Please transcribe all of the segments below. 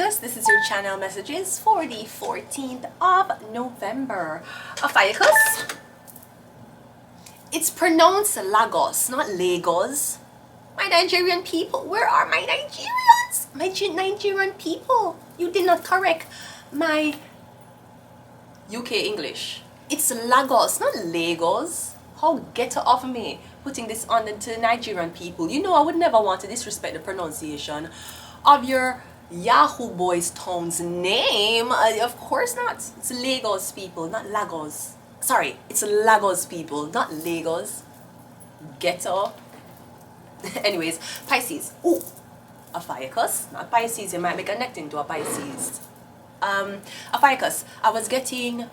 OPHIUCHUS. This is your channel messages for the 14th of November. OPHIUCHUS. It's pronounced Lagos, not Lagos. My Nigerian people, where are my Nigerians? My Nigerian people, you did not correct my UK English. It's Lagos, not Lagos. How ghetto of me putting this on to Nigerian people. You know I would never want to disrespect the pronunciation of your Yahoo Boys town's name. Of course not. It's Lagos people, not Lagos. Sorry, it's Lagos people, not Lagos. Ghetto. Anyways, Pisces. Ooh, OPHIUCHUS. Not Pisces, you might be connecting to a Pisces. OPHIUCHUS, I was getting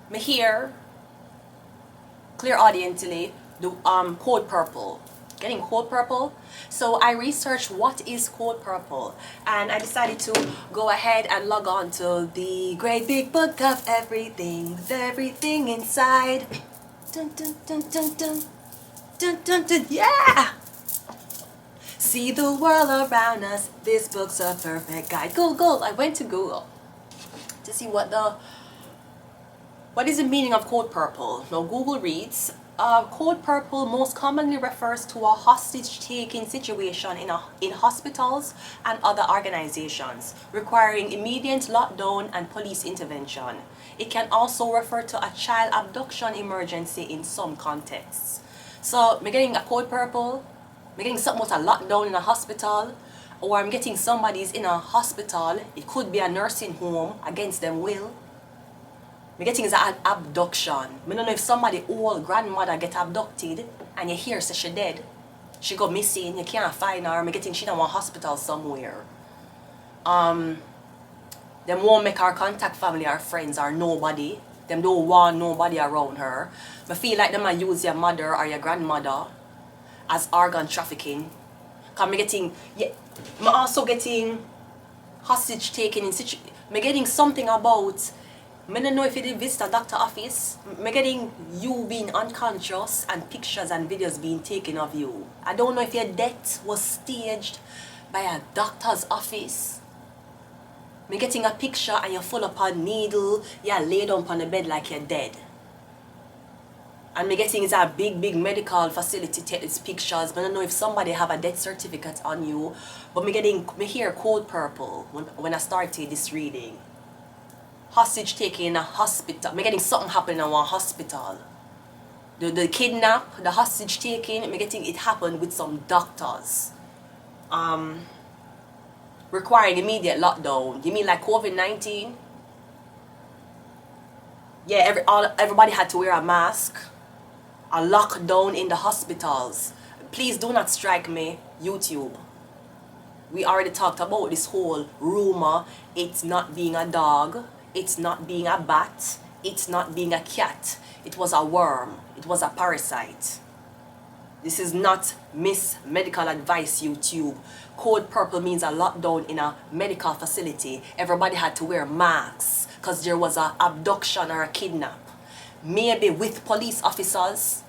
me here clear audiently the code purple. Getting code purple. So I researched what is code purple, and I decided to go ahead and log on to the great big book of everything with everything inside. Dun dun dun dun dun dun dun dun. Yeah! See the world around us. This book's a perfect guide. Google. I went to Google to see what is the meaning of code purple. Now Google reads, code purple most commonly refers to a hostage-taking situation in hospitals and other organizations requiring immediate lockdown and police intervention. It can also refer to a child abduction emergency in some contexts. So I'm getting a code purple, I'm getting something with a lockdown in a hospital, or I'm getting somebody's in a hospital. It could be a nursing home against them will. I'm getting is an abduction. I don't know if somebody old grandmother get abducted and you hear say she dead. She go missing, you can't find her. I'm getting she in one hospital somewhere. Them won't make her contact family or friends or nobody. Them don't want nobody around her. I feel like them might use your mother or your grandmother as organ trafficking. Cause I'm getting, yeah, I'm also getting hostage taken in situation. I'm getting something about, I don't know if you did visit a doctor office. I'm getting you being unconscious and pictures and videos being taken of you. I don't know if your death was staged by a doctor's office. I'm getting a picture and you're full of a needle. You're laid down on the bed like you're dead. And me getting is a big medical facility take these pictures. But I don't know if somebody have a death certificate on you. But me hear code purple when I started this reading. Hostage taking in a hospital. Me getting something happening in one hospital. The kidnap, the hostage taking, me getting it happened with some doctors. Requiring immediate lockdown. You mean like COVID-19? Yeah, everybody had to wear a mask. A lockdown in the hospitals. Please do not strike me, YouTube. We already talked about this whole rumor. It's not being a dog. It's not being a bat. It's not being a cat. It was a worm. It was a parasite. This is not Miss Medical Advice, YouTube. Code purple means a lockdown in a medical facility. Everybody had to wear masks because there was an abduction or a kidnap. Maybe with police officers.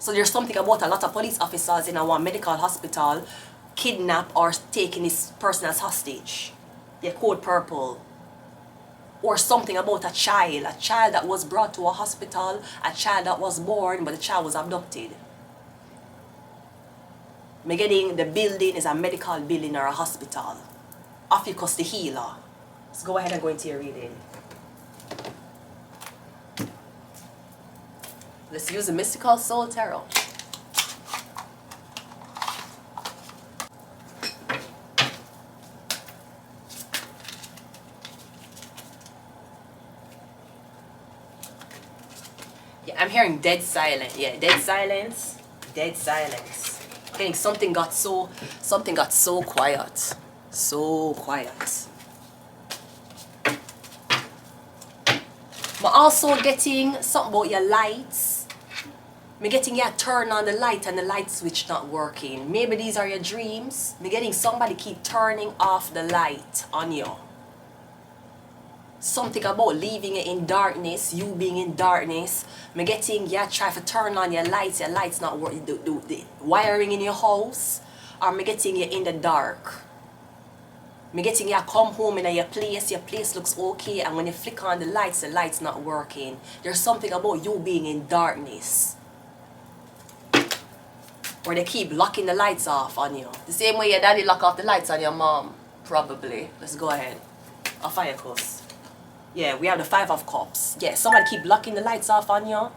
So there's something about a lot of police officers in our medical hospital kidnap or taking this person as hostage. Yeah, code purple. Or something about a child that was brought to a hospital, a child that was born but the child was abducted. Me getting the building is a medical building or a hospital. OPHIUCHUS the healer. Let's go ahead and go into your reading. Let's use the Mystical Soul Tarot. Yeah, I'm hearing dead silence. Yeah, dead silence. Dead silence. Getting something got so quiet. So quiet. I'm also getting something about your lights. I'm getting you turn on the light and the light switch not working. Maybe these are your dreams. I'm getting somebody keep turning off the light on you. Something about leaving it in darkness, you being in darkness. I'm getting you try to turn on your lights not working. The wiring in your house. Or I'm getting you in the dark. Me getting you come home in your place looks okay, and when you flick on the light's not working. There's something about you being in darkness. Or they keep locking the lights off on you. The same way your daddy lock off the lights on your mom. Probably. Let's go ahead. OPHIUCHUS. Yeah, we have the 5 of Cups. Yeah, somebody keep locking the lights off on you.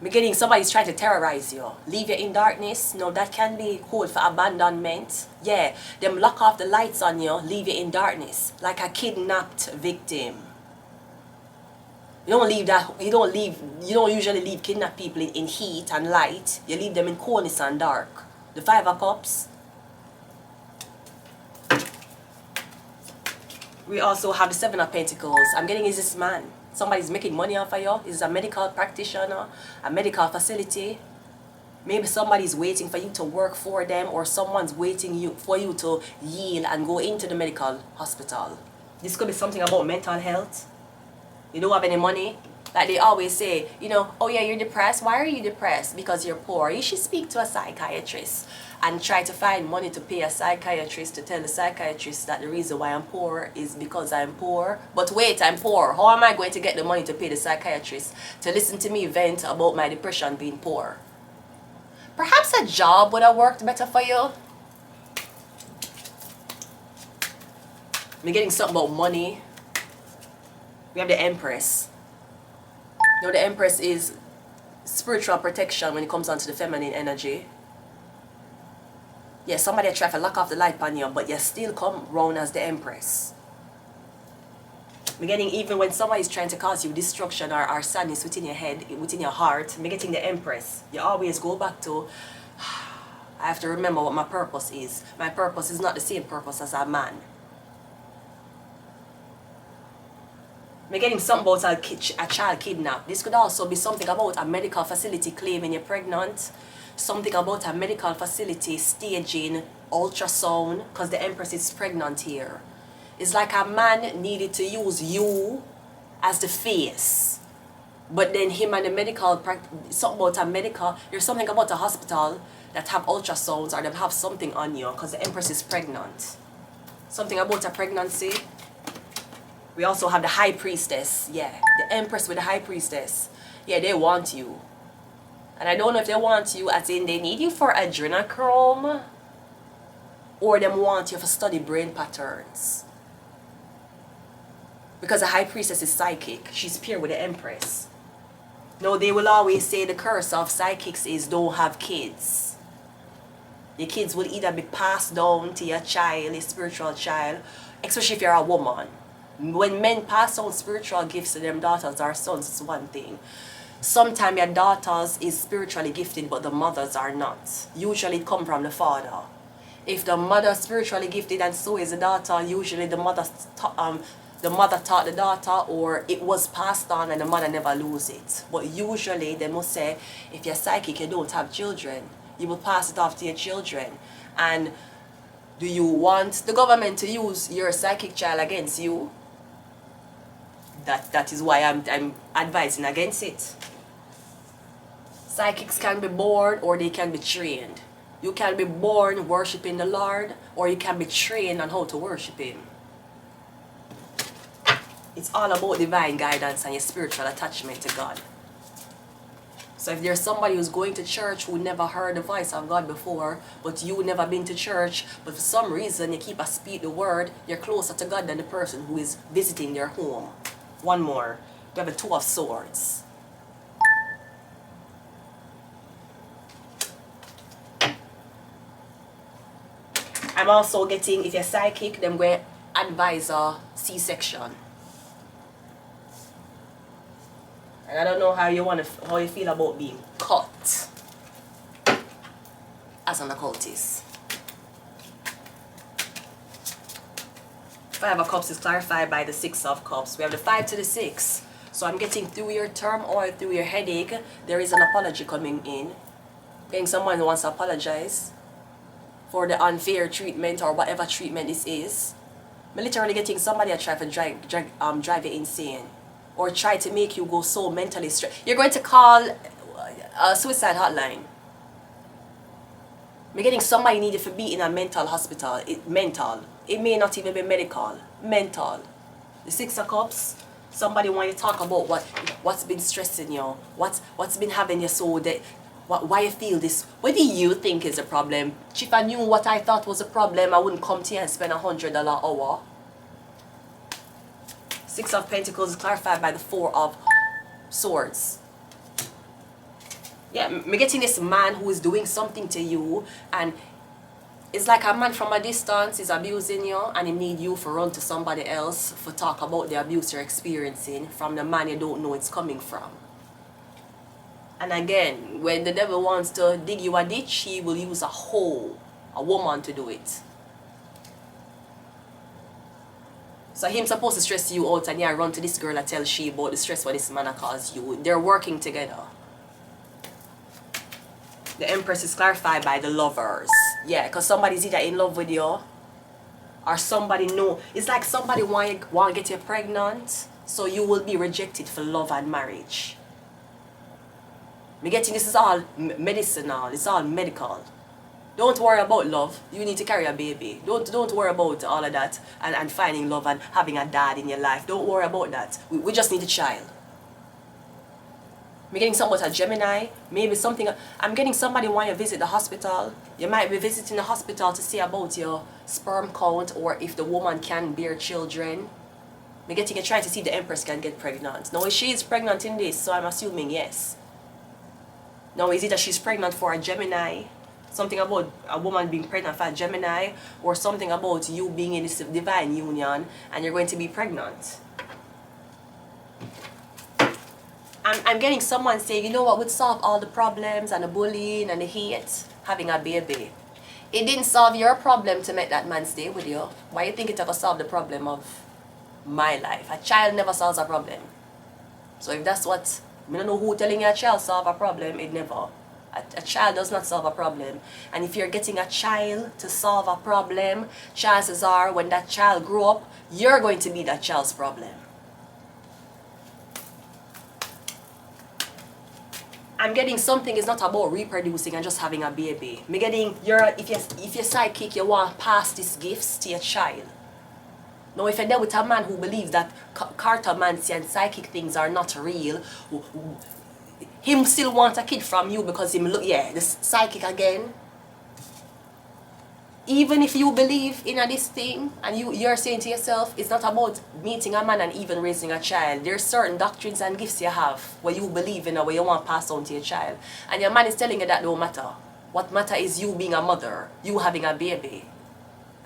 Beginning, somebody's trying to terrorize you. Leave you in darkness. No, that can be code for abandonment. Yeah, them lock off the lights on you, leave you in darkness. Like a kidnapped victim. You don't usually leave kidnapped people in heat and light. You leave them in coldness and dark. The 5 of Cups. We also have the 7 of Pentacles. I'm getting, is this man? Somebody's making money off of you. Is it a medical practitioner? A medical facility? Maybe somebody's waiting for you to work for them, or someone's waiting for you to yield and go into the medical hospital. This could be something about mental health. You don't have any money. Like they always say, you know, oh yeah, you're depressed. Why are you depressed? Because you're poor. You should speak to a psychiatrist and try to find money to pay a psychiatrist, to tell the psychiatrist that the reason why I'm poor is because I'm poor. But wait, I'm poor. How am I going to get the money to pay the psychiatrist to listen to me vent about my depression being poor? Perhaps a job would have worked better for you. We're getting something about money. We have the Empress. You know, the Empress is spiritual protection when it comes down to the feminine energy. Yeah, somebody try to lock off the light on you, but you still come round as the Empress. We're getting, even when somebody is trying to cause you destruction or sadness within your head, within your heart, we're getting the Empress. You always go back to, I have to remember what my purpose is. My purpose is not the same purpose as a man. We're getting something about a child kidnap. This could also be something about a medical facility claiming you're pregnant. Something about a medical facility staging ultrasound because the Empress is pregnant here. It's like a man needed to use you as the face. But then him and the medical, something about a medical, there's something about a hospital that have ultrasounds or they have something on you because the Empress is pregnant. Something about a pregnancy. We also have the High Priestess. Yeah, the Empress with the High Priestess. Yeah, they want you. And I don't know if they want you as in they need you for adrenochrome, or they want you for study brain patterns. Because the High Priestess is psychic. She's paired with the Empress. No, they will always say the curse of psychics is don't have kids. Your kids will either be passed down to your child, your spiritual child, especially if you're a woman. When men pass on spiritual gifts to them daughters or sons, it's one thing. Sometimes your daughters is spiritually gifted, but the mothers are not. Usually it comes from the father. If the mother is spiritually gifted and so is the daughter, usually the mother taught the daughter, or it was passed on and the mother never lose it. But usually they must say, if you're psychic, you don't have children. You will pass it off to your children. And do you want the government to use your psychic child against you? That is why I'm advising against it. Psychics can be born or they can be trained. You can be born worshiping the Lord, or you can be trained on how to worship Him. It's all about divine guidance and your spiritual attachment to God. So if there's somebody who's going to church who never heard the voice of God before, but you never been to church, but for some reason you keep a speak the word, you're closer to God than the person who is visiting their home. One more. We have the 2 of Swords. I'm also getting, if you're psychic, then we're advise a C-section. And I don't know how you feel about being cut as an occultist. 5 of Cups is clarified by the 6 of Cups. We have the 5 to the 6. So I'm getting through your turmoil, through your headache, there is an apology coming in. Getting someone who wants to apologize for the unfair treatment or whatever treatment this is. I'm literally getting somebody that try to drive you insane, or try to make you go so mentally stressed. You're going to call a suicide hotline. I'm getting somebody needed to be in a mental hospital. it may not even be medical, mental. The Six of Cups, somebody want you to talk about what's been stressing you, what's been having you so that why you feel this. What do you think is a problem? If I knew what I thought was a problem, I wouldn't come to you and spend $100 an hour. Six of Pentacles is clarified by the Four of Swords. Yeah, me getting this man who is doing something to you, and it's like a man from a distance is abusing you, and he need you for run to somebody else for talk about the abuse you're experiencing from the man you don't know it's coming from. And again, when the devil wants to dig you a ditch, he will use a woman to do it. So him supposed to stress you out, and you run to this girl and tell she about the stress what this man caused you. They're working together. The Empress is clarified by the Lovers. Yeah, because somebody's either in love with you, or somebody know. It's like somebody want to get you pregnant, so you will be rejected for love and marriage. Me getting this is all medicinal. It's all medical. Don't worry about love. You need to carry a baby. Don't worry about all of that and finding love and having a dad in your life. Don't worry about that. We just need a child. I'm getting something about a Gemini. Maybe something. I'm getting somebody want to visit the hospital. You might be visiting the hospital to see about your sperm count or if the woman can bear children. I'm getting you trying to see if the Empress can get pregnant. Now, if she is pregnant in this, so I'm assuming yes. Now, is it that she's pregnant for a Gemini? Something about a woman being pregnant for a Gemini, or something about you being in this divine union and you're going to be pregnant. I'm getting someone saying, you know what would solve all the problems and the bullying and the hate? Having a baby. It didn't solve your problem to make that man stay with you. Why you think it ever solved the problem of my life? A child never solves a problem. So if that's what, I don't know who telling you a child solve a problem, it never. A child does not solve a problem. And if you're getting a child to solve a problem, chances are when that child grow up, you're going to be that child's problem. I'm getting something is not about reproducing and just having a baby. I'm getting if you're psychic, you want to pass these gifts to your child. Now, if you're there with a man who believes that cartomancy and psychic things are not real, him still want a kid from you because him look, yeah, this psychic again. Even if you believe in this thing and you're saying to yourself, it's not about meeting a man and even raising a child. There's certain doctrines and gifts you have where you believe in or where you want to pass on to your child. And your man is telling you that don't matter. What matter is you being a mother, you having a baby.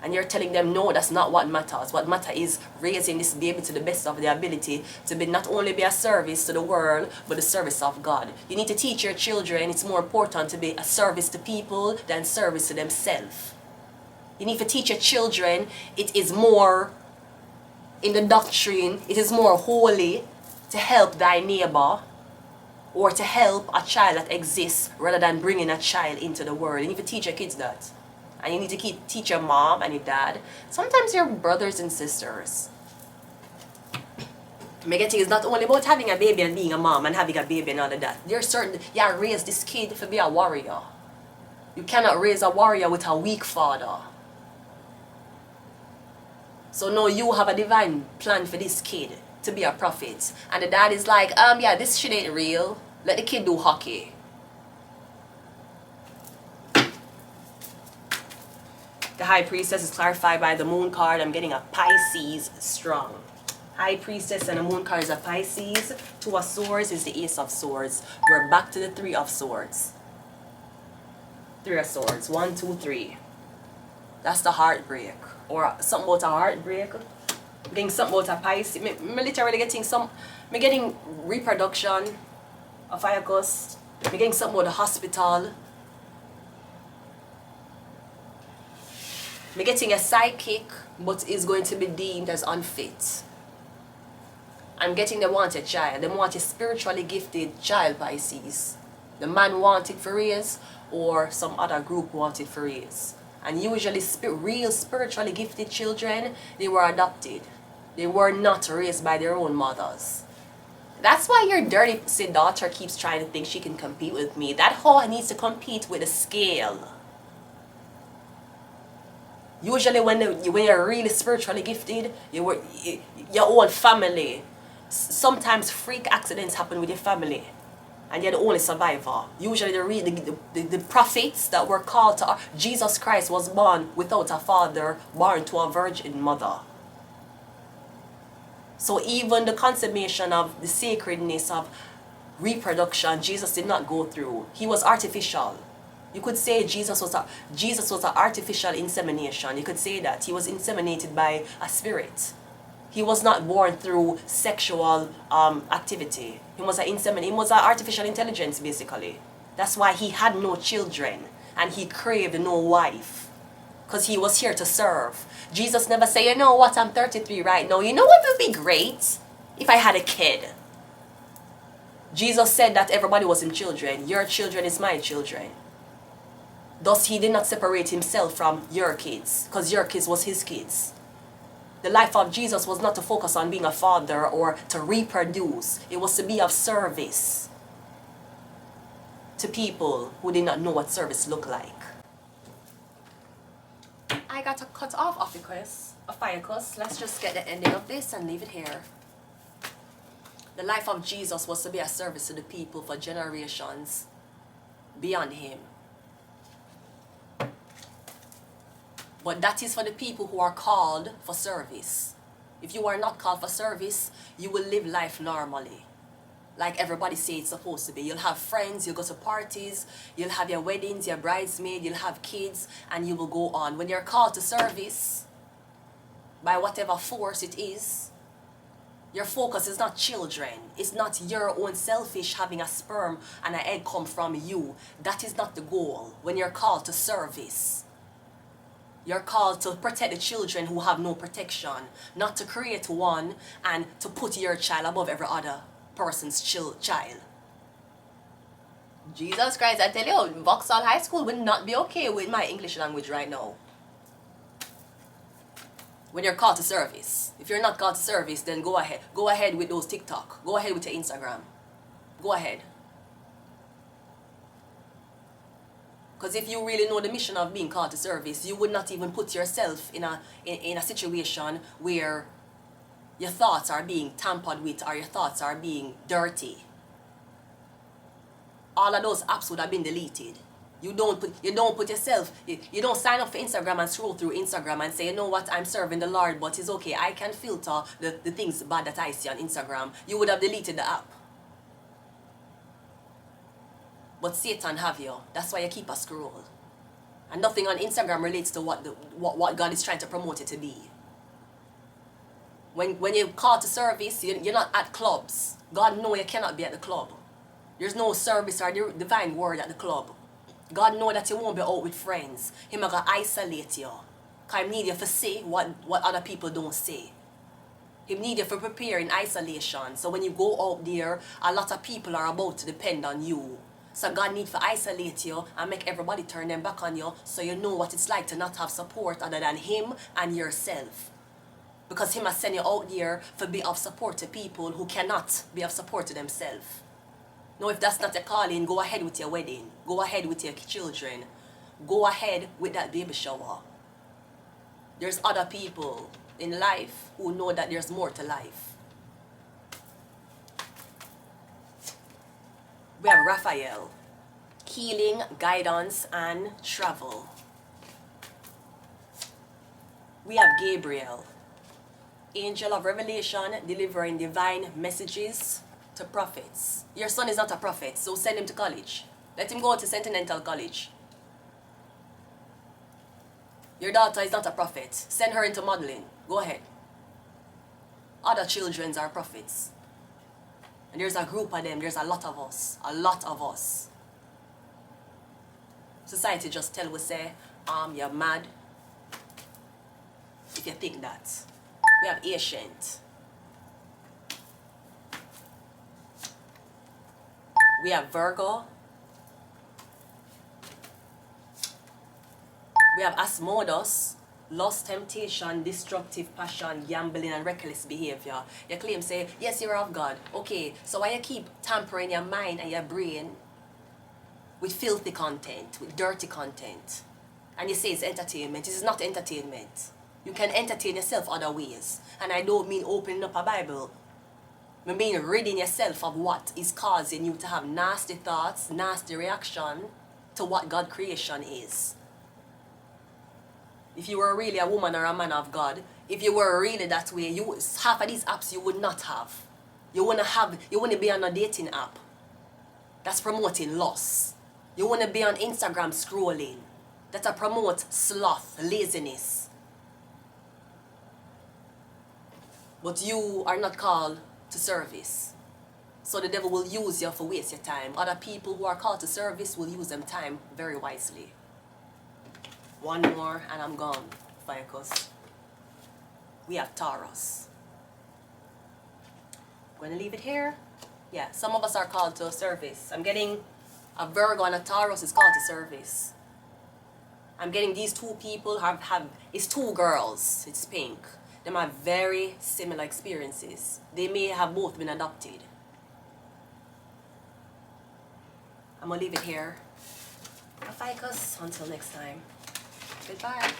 And you're telling them, no, that's not what matters. What matters is raising this baby to the best of their ability to be not only be a service to the world, but a service of God. You need to teach your children it's more important to be a service to people than service to themselves. You need to teach your children it is more in the doctrine, it is more holy to help thy neighbor or to help a child that exists rather than bringing a child into the world. You need to teach your kids that. And you need to teach your mom and your dad, sometimes your brothers and sisters. Megating is not only about having a baby and being a mom and having a baby and all of that. There's certain, you raise this kid to be a warrior. You cannot raise a warrior with a weak father. So now you have a divine plan for this kid to be a prophet. And the dad is like, yeah, this shit ain't real. Let the kid do hockey. The High Priestess is clarified by the Moon card. I'm getting a Pisces strong. High Priestess and the Moon card is a Pisces. Two of Swords is the Ace of Swords. We're back to the Three of Swords. Three of Swords. 1, 2, 3. That's the heartbreak. Or something about a heartbreak. I'm getting something about a Pisces. I'm literally getting I'm getting reproduction of OPHIUCHUS. I'm getting something about the hospital. I'm getting a psychic, but is going to be deemed as unfit. I'm getting they want a child. They want a spiritually gifted child, Pisces. The man want it for raise, or some other group want it for raise. And usually real spiritually gifted children, they were adopted. They were not raised by their own mothers. That's why your dirty pussy daughter keeps trying to think she can compete with me. That hoe needs to compete with a scale. Usually when you're really spiritually gifted, your own family. Sometimes freak accidents happen with your family, and you're the only survivor. Usually the prophets that were called to, Jesus Christ was born without a father, born to a virgin mother. So even the consummation of the sacredness of reproduction, Jesus did not go through. He was artificial. You could say Jesus was an artificial insemination. You could say that he was inseminated by a spirit. He was not born through sexual activity. He was an artificial intelligence, basically. That's why he had no children and he craved no wife, because he was here to serve. Jesus never said, you know what, I'm 33 right now. You know what would be great? If I had a kid. Jesus said that everybody was in children. Your children is my children. Thus, he did not separate himself from your kids, because your kids was his kids. The life of Jesus was not to focus on being a father or to reproduce. It was to be of service to people who did not know what service looked like. I got to cut off OPHIUCHUS. Let's just get the ending of this and leave it here. The life of Jesus was to be a service to the people for generations beyond him. But that is for the people who are called for service. If you are not called for service, you will live life normally, like everybody says it's supposed to be. You'll have friends, you'll go to parties, you'll have your weddings, your bridesmaid, you'll have kids, and you will go on. When you're called to service, by whatever force it is, your focus is not children. It's not your own selfish having a sperm and an egg come from you. That is not the goal when you're called to service. You're called to protect the children who have no protection, not to create one and to put your child above every other person's child. Jesus Christ, I tell you, Vauxhall High School will not be okay with my English language right now. When you're called to service. If you're not called to service, then go ahead. Go ahead with those TikTok. Go ahead with your Instagram. Go ahead. Because if you really know the mission of being called to service, you would not even put yourself in a situation where your thoughts are being tampered with or your thoughts are being dirty. All of those apps would have been deleted. You don't put yourself, you don't sign up for Instagram and scroll through Instagram and say, you know what, I'm serving the Lord, but it's okay, I can filter the things bad that I see on Instagram. You would have deleted the app. But Satan have you. That's why you keep a scroll. And nothing on Instagram relates to what God is trying to promote it to be. When you're called to service, you're not at clubs. God knows you cannot be at the club. There's no service or divine word at the club. God knows that you won't be out with friends. He's going to isolate you. Because he need you to say what other people don't say. He need you to prepare in isolation. So when you go out there, a lot of people are about to depend on you. So God needs to isolate you and make everybody turn them back on you so you know what it's like to not have support other than him and yourself. Because him has sent you out there to be of support to people who cannot be of support to themselves. Now if that's not your calling, go ahead with your wedding. Go ahead with your children. Go ahead with that baby shower. There's other people in life who know that there's more to life. We have Raphael, healing, guidance, and travel. We have Gabriel, angel of revelation, delivering divine messages to prophets. Your son is not a prophet, so send him to college. Let him go to Natal College. Your daughter is not a prophet. Send her into modeling. Go ahead. Other children are prophets. And there's a group of them. There's a lot of us. A lot of us. Society just tell we say, you're mad if you think that. We have ancient. We have Virgo. We have Asmodeus, lust, temptation, destructive passion, gambling, and reckless behavior. Your claim say, yes, you're of God. Okay, so why you keep tampering your mind and your brain with filthy content, with dirty content? And you say it's entertainment. It is not entertainment. You can entertain yourself other ways. And I don't mean opening up a Bible. I mean ridding yourself of what is causing you to have nasty thoughts, nasty reaction to what God creation is. If you were really a woman or a man of God, if you were really that way, half of these apps you would not have. You wouldn't be on a dating app that's promoting loss. You wouldn't be on Instagram scrolling that promote sloth, laziness. But you are not called to service. So the devil will use you for waste your time. Other people who are called to service will use them time very wisely. One more and I'm gone, OPHIUCHUS. We have Taurus. I'm going to leave it here. Yeah, some of us are called to service. I'm getting a Virgo and a Taurus is called to service. I'm getting these two people it's two girls. It's pink. They have very similar experiences. They may have both been adopted. I'm going to leave it here. OPHIUCHUS, until next time. Goodbye.